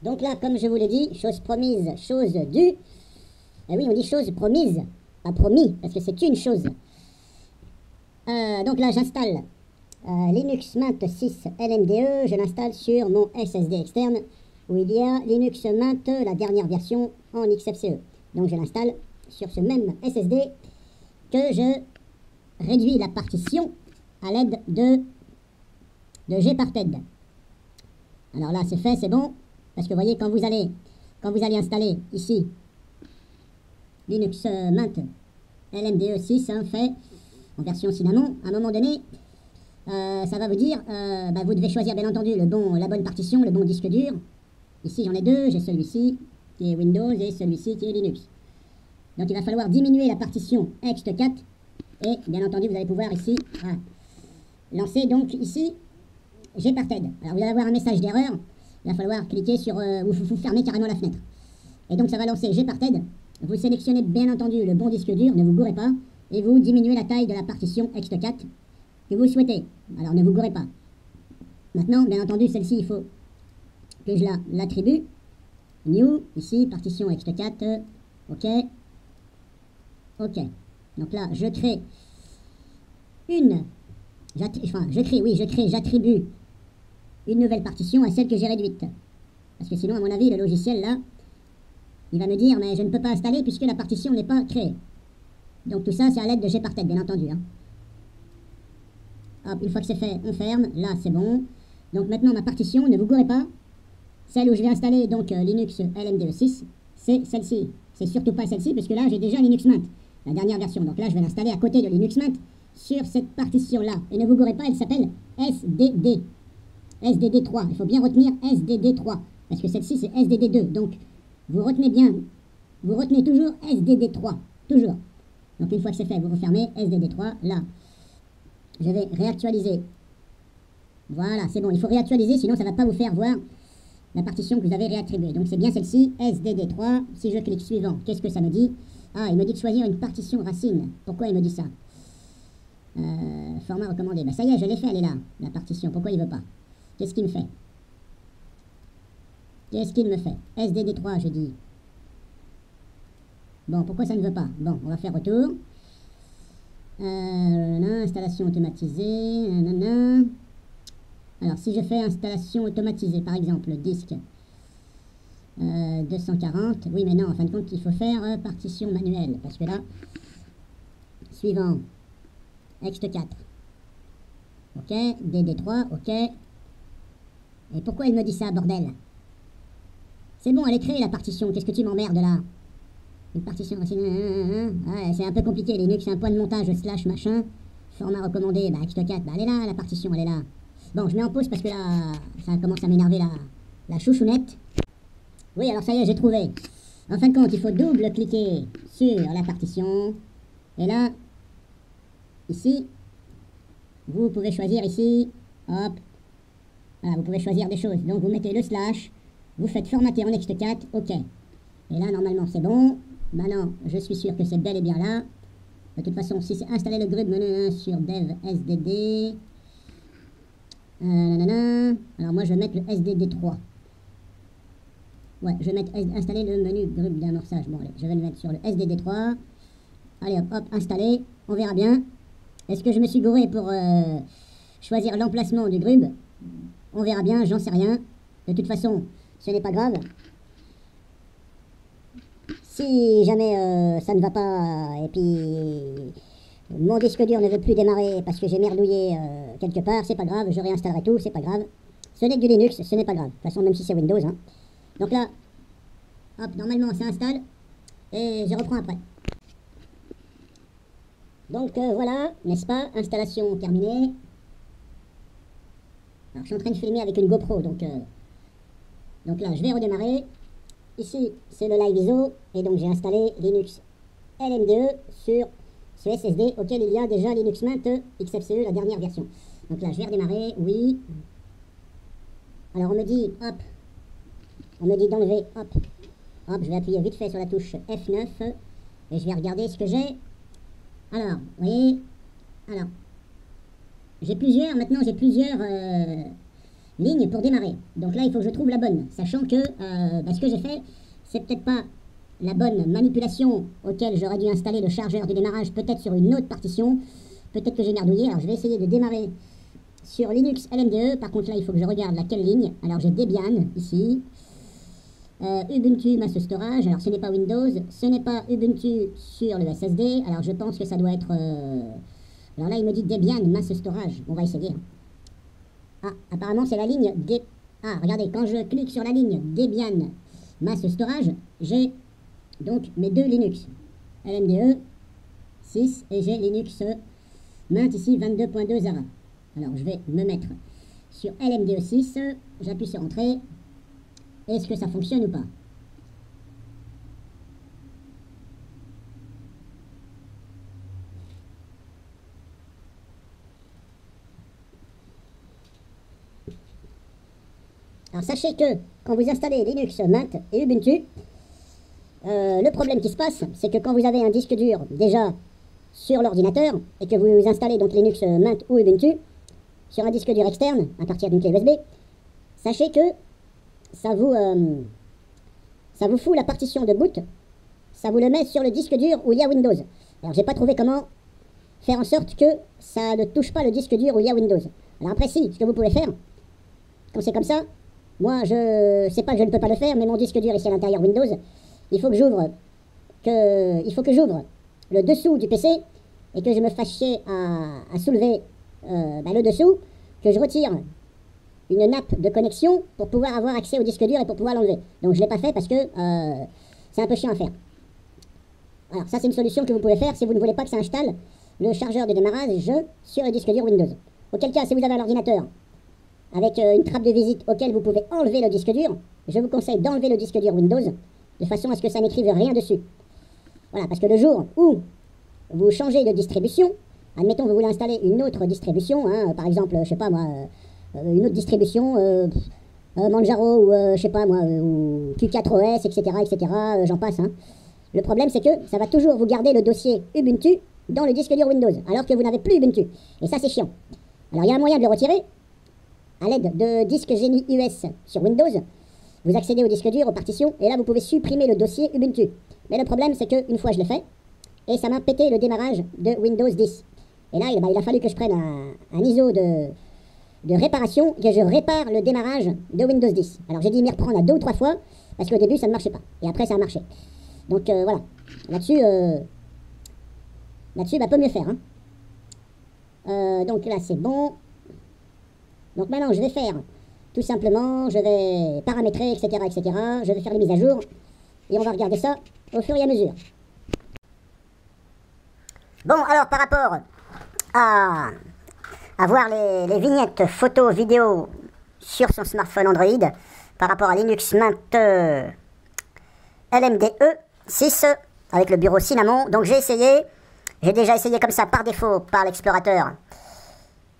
Donc là, comme je vous l'ai dit, chose promise, chose due. Eh oui, on dit chose promise, pas promis, parce que c'est une chose. Donc là, j'installe Linux Mint 6 LMDE, je l'installe sur mon SSD externe, où il y a Linux Mint, la dernière version en XFCE. Donc je l'installe sur ce même SSD que je réduis la partition à l'aide de Gparted. Alors là, c'est fait, c'est bon, parce que vous voyez, quand vous allez installer ici Linux Mint LMDE 6, fait en version Cinnamon, à un moment donné, ça va vous dire, vous devez choisir bien entendu la bonne partition, le bon disque dur. Ici j'en ai deux, j'ai celui-ci qui est Windows et celui-ci qui est Linux. Donc il va falloir diminuer la partition ext4 et bien entendu vous allez pouvoir ici lancer donc ici Gparted. Alors vous allez avoir un message d'erreur, il va falloir cliquer sur, vous fermez carrément la fenêtre. Et donc ça va lancer Gparted, vous sélectionnez bien entendu le bon disque dur, ne vous gourrez pas, et vous diminuez la taille de la partition ext4 que vous souhaitez. Alors ne vous gourrez pas. Maintenant, bien entendu, celle-ci, il faut que je l'attribue. New, ici, partition ext4, ok. Ok. Donc là, j'attribue une nouvelle partition à celle que j'ai réduite. Parce que sinon, à mon avis, le logiciel, là, il va me dire, mais je ne peux pas installer puisque la partition n'est pas créée. Donc tout ça, c'est à l'aide de Gparted, bien entendu. Hop, une fois que c'est fait, on ferme. Là, c'est bon. Donc maintenant, ma partition, ne vous gourrez pas. Celle où je vais installer donc Linux LMDE 6, c'est celle-ci. C'est surtout pas celle-ci, parce que là, j'ai déjà Linux Mint, la dernière version. Donc là, je vais l'installer à côté de Linux Mint sur cette partition-là. Et ne vous gourrez pas, elle s'appelle SDD. SDD3. Il faut bien retenir SDD3, parce que celle-ci, c'est SDD2. Donc, vous retenez bien, vous retenez toujours SDD3. Toujours. Donc une fois que c'est fait, vous refermez SDD3. Là, je vais réactualiser. Voilà, c'est bon. Il faut réactualiser, sinon ça ne va pas vous faire voir la partition que vous avez réattribuée. Donc c'est bien celle-ci, SDD3. Si je clique suivant, qu'est-ce que ça me dit? Ah, il me dit de choisir une partition racine. Pourquoi il me dit ça? Format recommandé. Ça y est, je l'ai fait, elle est là, la partition. Pourquoi il ne veut pas? Qu'est-ce qu'il me fait? Qu'est-ce qu'il me fait? SDD3, je dis. Bon, pourquoi ça ne veut pas? Bon, on va faire retour. Installation automatisée. Alors, si je fais installation automatisée, par exemple, disque 240. Oui, mais non, en fin de compte, il faut faire partition manuelle. Parce que là, suivant, ext4. Ok, DD3, ok. Et pourquoi il me dit ça, bordel? C'est bon, elle est créée, la partition. Qu'est-ce que tu m'emmerdes, là? Une partition racine. Ouais, c'est un peu compliqué, Linux, c'est un point de montage, slash, machin. Format recommandé, ext4. Elle est là, la partition, elle est là. Bon, je mets en pause parce que là, ça commence à m'énerver la chouchounette. Oui, alors ça y est, j'ai trouvé. En fin de compte, il faut double-cliquer sur la partition. Et là, ici, vous pouvez choisir ici, hop. Voilà, vous pouvez choisir des choses. Donc, vous mettez le slash, vous faites formater en ext4, ok. Et là, normalement, c'est bon. Maintenant, je suis sûr que c'est bel et bien là. De toute façon, si c'est installer le grub menu sur dev sdd. Alors moi, je vais mettre le SDD3. Ouais, je vais mettre installer le menu grub d'amorçage. Bon, allez, je vais le mettre sur le SDD3. Allez, hop, hop, installer. On verra bien. Est-ce que je me suis gouré pour choisir l'emplacement du grub? On verra bien, j'en sais rien. De toute façon, ce n'est pas grave. Si jamais ça ne va pas, et puis mon disque dur ne veut plus démarrer parce que j'ai merdouillé quelque part, c'est pas grave, je réinstallerai tout, c'est pas grave. Ce n'est que du Linux, ce n'est pas grave. De toute façon, même si c'est Windows. Donc là, hop, normalement ça installe, et je reprends après. Donc voilà, n'est-ce pas, installation terminée. Alors je suis en train de filmer avec une GoPro, donc là je vais redémarrer. Ici, c'est le Live ISO, et donc j'ai installé Linux LMDE sur ce SSD auquel il y a déjà Linux Mint XFCE, la dernière version. Donc là, je vais redémarrer, oui. Alors on me dit, hop, on me dit d'enlever, hop, je vais appuyer vite fait sur la touche F9, et je vais regarder ce que j'ai. Alors, vous voyez, alors, maintenant j'ai plusieurs ligne pour démarrer. Donc là, il faut que je trouve la bonne, sachant que ce que j'ai fait, c'est peut-être pas la bonne manipulation auquel j'aurais dû installer le chargeur de démarrage, peut-être sur une autre partition. Peut-être que j'ai merdouillé. Alors je vais essayer de démarrer sur Linux LMDE. Par contre là, il faut que je regarde laquelle ligne. Alors j'ai Debian ici. Ubuntu Mass Storage. Alors ce n'est pas Windows. Ce n'est pas Ubuntu sur le SSD. Alors je pense que ça doit être... Alors là, il me dit Debian Mass Storage. On va essayer. Ah, apparemment c'est la ligne D. Ah, regardez, quand je clique sur la ligne Debian Mass Storage, j'ai donc mes deux Linux. LMDE 6 et j'ai Linux Mint ici 22.2 Zara. Alors je vais me mettre sur LMDE 6. J'appuie sur Entrée. Est-ce que ça fonctionne ou pas? Alors sachez que quand vous installez Linux Mint et Ubuntu, le problème qui se passe, c'est que quand vous avez un disque dur déjà sur l'ordinateur et que vous installez donc Linux Mint ou Ubuntu sur un disque dur externe à partir d'une clé USB, sachez que ça vous fout la partition de boot, ça vous le met sur le disque dur où il y a Windows. Alors j'ai pas trouvé comment faire en sorte que ça ne touche pas le disque dur où il y a Windows. Alors après si, ce que vous pouvez faire, quand c'est comme ça, moi je sais pas que je ne peux pas le faire, mais mon disque dur ici à l'intérieur Windows, il faut que j'ouvre le dessous du PC et que je me fasse chier à soulever le dessous, que je retire une nappe de connexion pour pouvoir avoir accès au disque dur et pour pouvoir l'enlever. Donc je ne l'ai pas fait parce que c'est un peu chiant à faire. Alors ça c'est une solution que vous pouvez faire si vous ne voulez pas que ça installe le chargeur de démarrage sur le disque dur Windows. Auquel cas, si vous avez un ordinateur avec une trappe de visite auquel vous pouvez enlever le disque dur, je vous conseille d'enlever le disque dur Windows de façon à ce que ça n'écrive rien dessus. Voilà, parce que le jour où vous changez de distribution, admettons vous voulez installer une autre distribution, hein, par exemple, je sais pas moi, une autre distribution, Manjaro ou je sais pas moi, ou Q4OS, etc., j'en passe. Hein. Le problème c'est que ça va toujours vous garder le dossier Ubuntu dans le disque dur Windows, alors que vous n'avez plus Ubuntu. Et ça c'est chiant. Alors il y a un moyen de le retirer, à l'aide de disque Genie US sur Windows. Vous accédez au disque dur, aux partitions, et là vous pouvez supprimer le dossier Ubuntu. Mais le problème c'est qu'une fois je l'ai fait, et ça m'a pété le démarrage de Windows 10. Et là il a fallu que je prenne un ISO de réparation, que je répare le démarrage de Windows 10. Alors j'ai dû m'y reprendre à 2 ou 3 fois, parce qu'au début ça ne marchait pas. Et après ça a marché. Donc voilà. Là-dessus, peut mieux faire. Hein. Donc là c'est bon. Donc maintenant je vais faire, tout simplement, je vais paramétrer, etc., je vais faire les mises à jour, et on va regarder ça au fur et à mesure. Bon, alors par rapport à voir les vignettes photos, vidéos sur son smartphone Android, par rapport à Linux Mint LMDE 6, avec le bureau Cinnamon, donc j'ai déjà essayé comme ça par défaut par l'explorateur.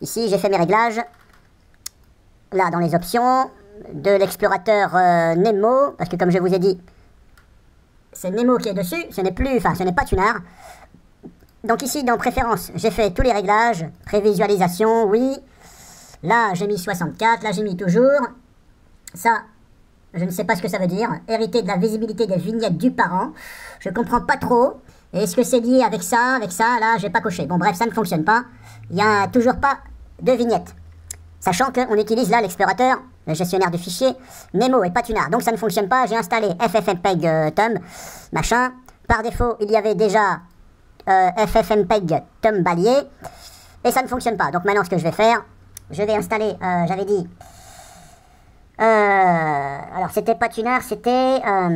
Ici j'ai fait mes réglages. Là, dans les options de l'explorateur Nemo, parce que comme je vous ai dit, c'est Nemo qui est dessus, ce n'est pas Tunar. Donc ici, dans Préférences, j'ai fait tous les réglages, prévisualisation, oui. Là, j'ai mis 64, là, j'ai mis toujours. Ça, je ne sais pas ce que ça veut dire. Hériter de la visibilité des vignettes du parent. Je comprends pas trop. Et est-ce que c'est lié avec ça, là, j'ai pas coché. Bon, bref, ça ne fonctionne pas. Il n'y a toujours pas de vignette. Sachant qu'on utilise là l'explorateur, le gestionnaire de fichiers, Nemo et pas Tunar. Donc ça ne fonctionne pas, j'ai installé FFmpeg Thumb, machin. Par défaut, il y avait déjà FFmpeg Thumb Balier, et ça ne fonctionne pas. Donc maintenant ce que je vais faire, je vais installer, j'avais dit... alors c'était pas Tunar, c'était... ah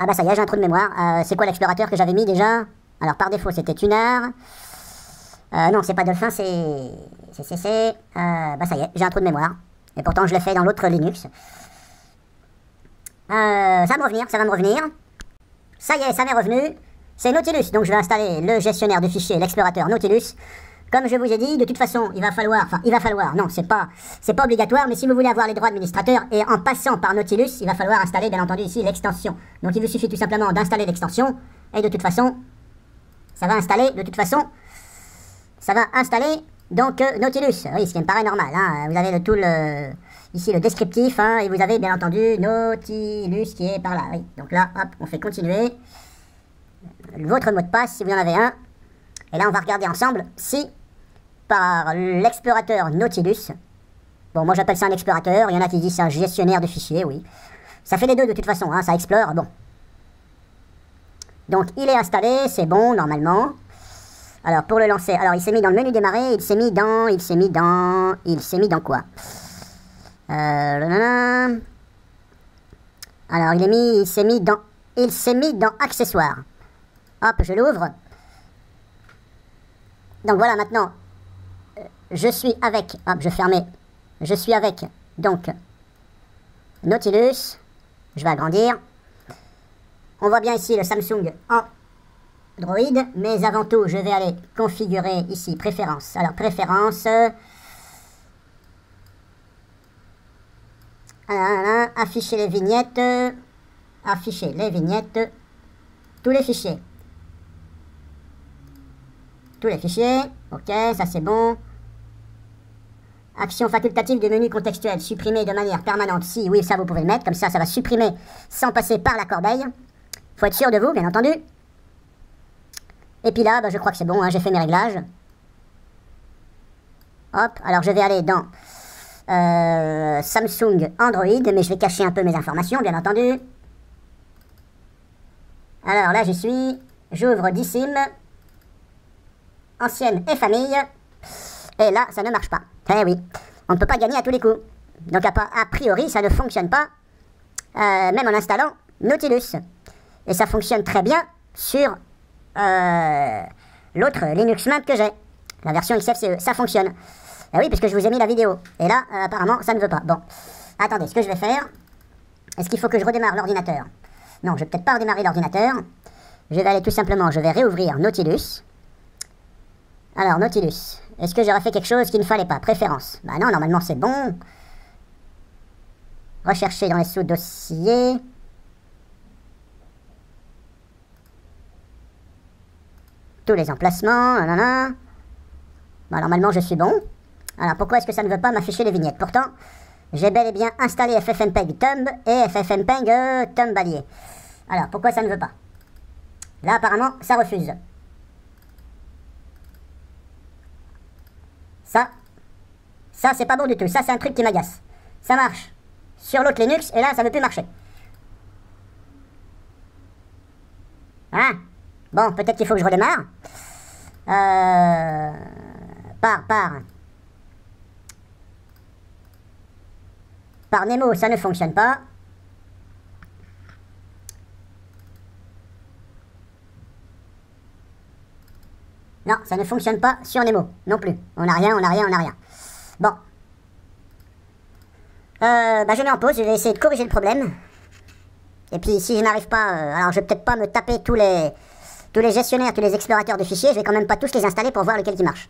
bah ça y est, j'ai un trou de mémoire. C'est quoi l'explorateur que j'avais mis déjà? Alors par défaut c'était Tunar. Non, c'est pas Dolphin, c'est bah ça y est, j'ai un trou de mémoire. Et pourtant, je l'ai fait dans l'autre Linux. Ça va me revenir. Ça y est, ça m'est revenu. C'est Nautilus, donc je vais installer le gestionnaire de fichiers, l'explorateur Nautilus. Comme je vous ai dit, de toute façon, il va falloir, non, c'est pas obligatoire, mais si vous voulez avoir les droits administrateurs, et en passant par Nautilus, il va falloir installer, bien entendu, ici, l'extension. Donc il vous suffit tout simplement d'installer l'extension, et de toute façon, ça va installer, donc Nautilus, oui, ce qui me paraît normal, hein. Vous avez le tool ici le descriptif, hein, et vous avez bien entendu Nautilus qui est par là. Oui. Donc là, hop, on fait continuer. Votre mot de passe, si vous en avez un. Et là, on va regarder ensemble si, par l'explorateur Nautilus, bon, moi j'appelle ça un explorateur, il y en a qui disent c'est un gestionnaire de fichiers, oui. Ça fait les deux de toute façon, hein, ça explore, bon. Donc, il est installé, c'est bon, normalement. Alors, pour le lancer, alors il s'est mis dans le menu démarrer, il s'est mis dans quoi? Alors, il s'est mis dans accessoires. Hop, je l'ouvre. Donc voilà, maintenant, je suis avec, hop, je suis avec, donc, Nautilus. Je vais agrandir. On voit bien ici le Samsung Android, mais avant tout, je vais aller configurer ici préférences. Alors, préférences, afficher les vignettes, tous les fichiers. Ok, ça c'est bon. Action facultative du menu contextuel, supprimer de manière permanente. Si, oui, ça vous pouvez le mettre, comme ça va supprimer sans passer par la corbeille. Faut être sûr de vous, bien entendu. Et puis là, je crois que c'est bon, hein, j'ai fait mes réglages. Hop, alors je vais aller dans Samsung Android, mais je vais cacher un peu mes informations, bien entendu. Alors là, j'y suis. J'ouvre DSIM. Ancienne et famille. Et là, ça ne marche pas. Eh oui, on ne peut pas gagner à tous les coups. Donc a priori, ça ne fonctionne pas, même en installant Nautilus. Et ça fonctionne très bien sur l'autre Linux Mint que j'ai, la version XFCE. Ça fonctionne. Eh oui, parce que je vous ai mis la vidéo. Et là, apparemment, ça ne veut pas. Bon, attendez, ce que je vais faire, est-ce qu'il faut que je redémarre l'ordinateur? Non, je vais peut-être pas redémarrer l'ordinateur. Je vais aller tout simplement, je vais réouvrir Nautilus. Alors, Nautilus, est-ce que j'aurais fait quelque chose qu'il ne fallait pas? Préférence. Bah non, normalement c'est bon. Rechercher dans les sous-dossiers. Tous les emplacements. Bah, normalement je suis bon. Alors pourquoi est-ce que ça ne veut pas m'afficher les vignettes? Pourtant, j'ai bel et bien installé FFmpeg Thumb et FFmpeg Thumb Allié. Alors pourquoi ça ne veut pas? Là apparemment ça refuse. Ça c'est pas bon du tout. Ça c'est un truc qui m'agace. Ça marche sur l'autre Linux et là ça ne veut plus marcher. Ah, bon, peut-être qu'il faut que je redémarre. Par Nemo, ça ne fonctionne pas. Non, ça ne fonctionne pas sur Nemo, non plus. On n'a rien. Bon. Je mets en pause, je vais essayer de corriger le problème. Et puis si je n'arrive pas, alors je vais peut-être pas me taper tous les gestionnaires, tous les explorateurs de fichiers, je vais quand même pas tous les installer pour voir lequel qui marche.